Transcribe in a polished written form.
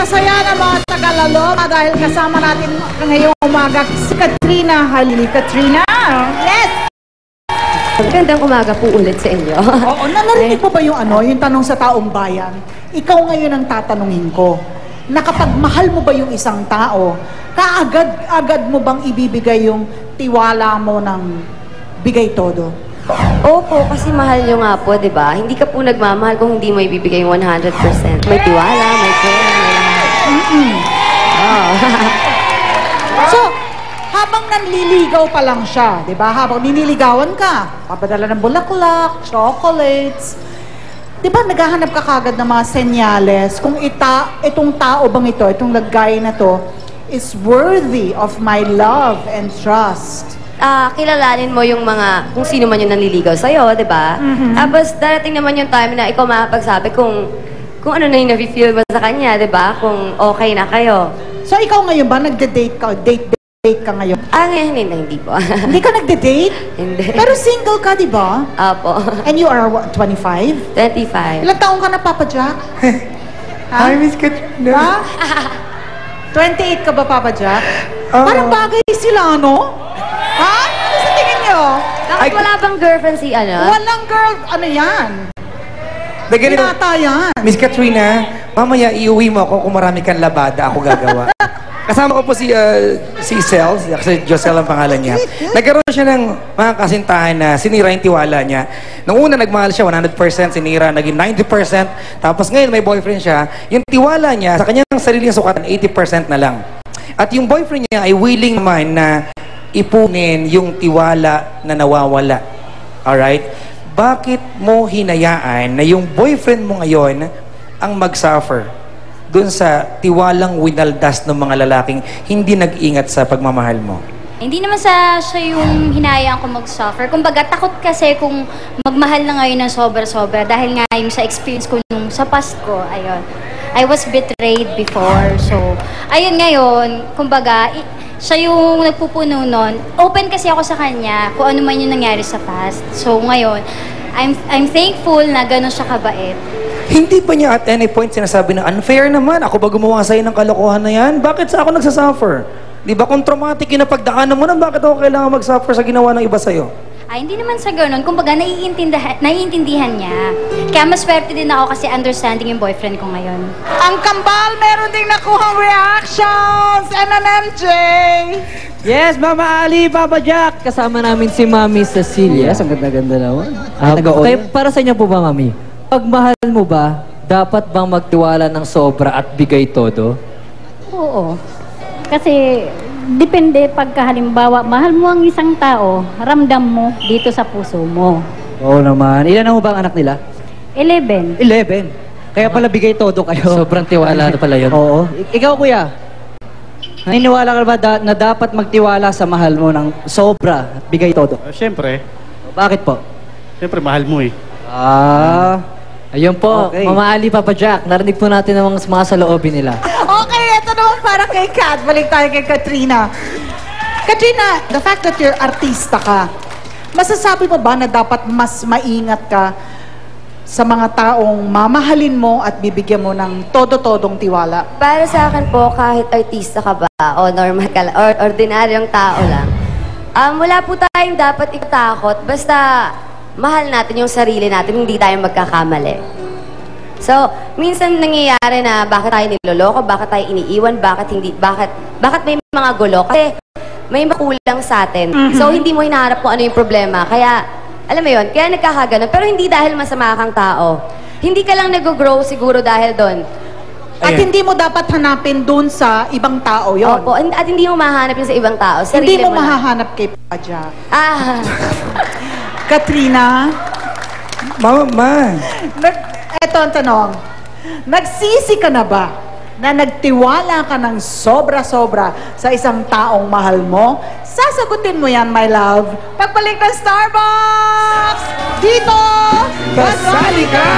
saya na mga Tagalalo dahil kasama natin ngayong umaga si Katrina. Halili, Katrina. Yes! Magandang umaga po ulit sa inyo. Oo, narinig mo ba yung yung tanong sa taong bayan? Ikaw ngayon ang tatanungin ko. Na kapag mahal mo ba yung isang tao, kaagad-agad mo bang ibibigay yung tiwala mo ng bigay todo? Opo, kasi mahal nyo nga po, di ba? Hindi ka po nagmamahal kung hindi mo ibibigay yung 100%. May tiwala, may pera, may lahat. So, habang nanliligaw pa lang siya, di ba? Habang niniligawan ka, papadala ng bulaklak, chocolates, di ba naghahanap ka kagad ng mga senyales kung itong tao bang ito, itong lagay na to, is worthy of my love and trust. Kilalanin mo yung mga, kung sino man yung nanliligaw sa'yo, di ba? Tapos darating naman yung time na ikaw makapagsabi kung ano na yung na-feel mo sa kanya, di ba? Kung okay na kayo. So ikaw ngayon ba, nagde-date ka, date ka ngayon? Ngayon hindi po. Hindi ka nagde-date? Hindi. Pero single ka, di ba? Apo. And you are what, 25? 25. Ilang taong ka na, Papa Jack? Hi, Miss Katrina. Ha? 28 ka ba, Papa Jack? Parang bagay sila, no? Ha? Ano sa tingin nyo? Bakit wala bang girlfriend si Walang girl, ano yan? Pinata yan. Miss Katrina, mamaya iuwi mo ako kung marami kang labada, ako gagawa. Kasama ko po si Cel, kasi Josel ang pangalan niya. Nagkaroon siya ng mga kasintahan na sinira yung tiwala niya. Nung una nagmahal siya, 100%, sinira, naging 90%. Tapos ngayon may boyfriend siya, yung tiwala niya sa kanyang sariling sukatan, 80% na lang. At yung boyfriend niya ay willing naman na ipunin yung tiwala na nawawala. Alright? Bakit mo hinayaan na yung boyfriend mo ngayon ang mag-suffer dun sa tiwalang winaldas ng mga lalaking hindi nag-ingat sa pagmamahal mo? Hindi naman siya yung hinayaan ko mag-suffer. Kumbaga, takot kasi kung magmahal na ngayon ng sobra-sobra dahil nga yung sa experience ko nung sa past ko, ayun. I was betrayed before. So, ayun ngayon, kumbaga, siya yung nagpupuno nun. Open kasi ako sa kanya kung ano man yung nangyari sa past. So, ngayon, I'm thankful na gano'n siya kabait. Hindi ba niya at any point sinasabi na unfair naman? Ako ba gumawa sa'yo ng kalokohan na yan? Bakit sa ako nagsasuffer? Di ba kung traumatic yung napagdaanan mo na, bakit ako kailangan mag-suffer sa ginawa ng iba sa'yo? Hindi naman sa gano'n. Kumbaga, naiintindihan niya. Kaya maswerte din ako kasi understanding yung boyfriend ko ngayon. Ang kambal, meron ding nakuhang reactions! MMJ! Yes, Mama Ali, Papa Jack! Kasama namin si Mami Cecilia. Yes, ang ganda-ganda naman. Kayo, para sa inyo po ba, Mami? Pag mahal mo ba, dapat bang magtiwala ng sobra at bigay todo? Oo. Kasi depende pagka halimbawa, mahal mo ang isang tao, ramdam mo dito sa puso mo. Oo naman. Ilan na ho ba ang anak nila? 11. 11. Kaya pala bigay todo kayo. Sobrang tiwala na pala yun. Oo. Ikaw, kuya, naniniwala ka ba na dapat magtiwala sa mahal mo ng sobra at bigay todo? Siyempre. Bakit po? Siyempre, mahal mo eh. Ayun po, Okay. Mama Ali, Papa Jack, narinig po natin ang mga saloobin nila. Okay, ito naman para kay Kat. Balik tayo kay Katrina. Katrina, the fact that you're artista ka, masasabi mo ba na dapat mas maingat ka sa mga taong mamahalin mo at bibigyan mo ng todo-todong tiwala? Para sa akin po, kahit artista ka ba o normal ka or ordinaryong tao lang, wala po tayong dapat ikatakot basta mahal natin yung sarili natin, hindi tayo magkakamali. So, minsan nangyayari na bakit tayo niloloko, bakit tayo iniiwan, bakit may mga gulo, kasi may makulang sa atin. So, hindi mo hinaharap kung ano yung problema. Kaya, alam mo yun, kaya nagkakaganon. Pero hindi dahil masama kang tao. Hindi ka lang nag-grow siguro dahil doon. At hindi mo dapat hanapin dun sa ibang tao yon. Opo, at hindi mo mahanap yun sa ibang tao. Hindi Sarili mo lang. mahahanap kay Paja. Katrina? Mama. Eto ang tanong. Nagsisi ka na ba na nagtiwala ka ng sobra-sobra sa isang taong mahal mo? Sasagutin mo yan, my love. Pagbalik ng Starbucks! Dito! Kasali ka!